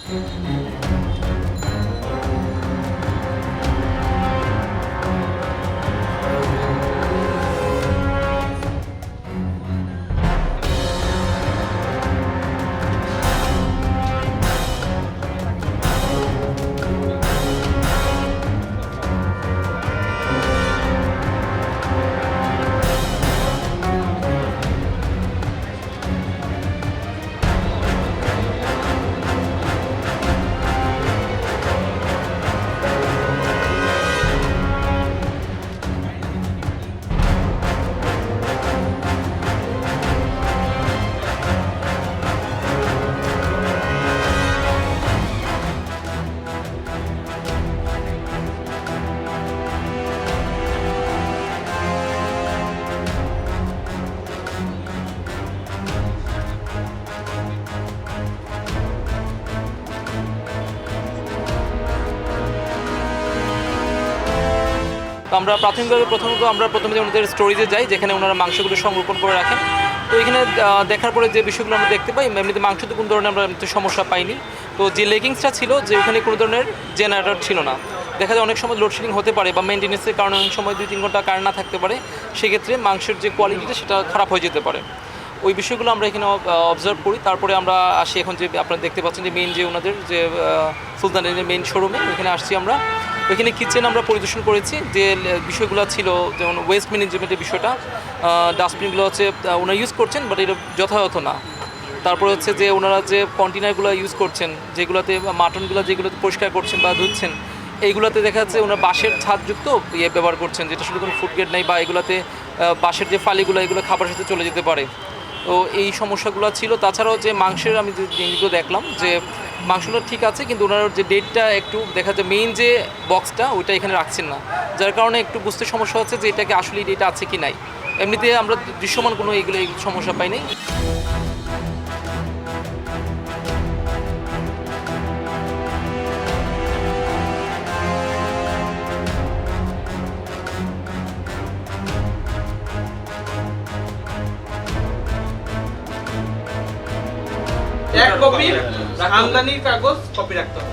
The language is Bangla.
তো আমরা প্রাথমিকভাবে প্রথমে ওনাদের স্টোরেজে যাই, যেখানে ওনারা মাংসগুলো সংরক্ষণ করে রাখেন। তো এখানে দেখার পরে যে বিষয়গুলো আমরা দেখতে পাই, এমনিতে মাংসতে কোনো ধরনের আমরা সমস্যা পাইনি। তো যে লেগিংসটা ছিল, যে ওখানে কোনো ধরনের জেনারেটর ছিল না। দেখা যায় অনেক সময় লোডশেডিং হতে পারে বা মেনটেন্যান্সের কারণে অনেক সময় 2-3 ঘন্টা কারেন্ট না থাকতে পারে, সেক্ষেত্রে মাংসের যে কোয়ালিটিটা সেটা খারাপ হয়ে যেতে পারে। ওই বিষয়গুলো আমরা এখানে অবজার্ভ করি। তারপরে আমরা আসি এখন যে আপনারা দেখতে পাচ্ছেন যে মেইন যে ওনাদের যে সুলতানের যে মেইন শোরুমে, ওইখানে আসছি আমরা। ওইখানে কিচেন আমরা পরিদর্শন করেছি। যে বিষয়গুলো ছিল, যেমন ওয়েস্ট ম্যানেজমেন্টের বিষয়টা, ডাস্টবিনগুলো হচ্ছে ওনারা ইউজ করছেন, বাট এটা যথাযথ না। তারপরে হচ্ছে যে ওনারা যে কন্টেনারগুলো ইউজ করছেন, যেগুলোতে মাটনগুলো যেগুলোতে পরিষ্কার করছেন বা ধুচ্ছেন, এইগুলোতে দেখা যাচ্ছে ওনারা বাঁশের ছাদযুক্ত ব্যবহার করছেন, যেটা আসলে কোনো ফুড গ্রেড নেই, বা এগুলোতে বাঁশের যে ফালিগুলো, এগুলো খাবারের সাথে চলে যেতে পারে। তো এই সমস্যাগুলো ছিল। তাছাড়াও যে মাংসের আমি যে জিনিসগুলো দেখলাম, যে মাংসগুলো ঠিক আছে, কিন্তু ওনার যে ডেটটা একটু দেখা যায়, মেইন যে বক্সটা ওইটা এখানে রাখছেন না, যার কারণে একটু বুঝতে সমস্যা হচ্ছে যে এটাকে আসলে ডেট আছে কি নাই। এমনিতে আমরা দৃশ্যমান কোনো এই সমস্যা পাইনি। এক কপি আমদানির কাগজ কপি রাখতে হবে।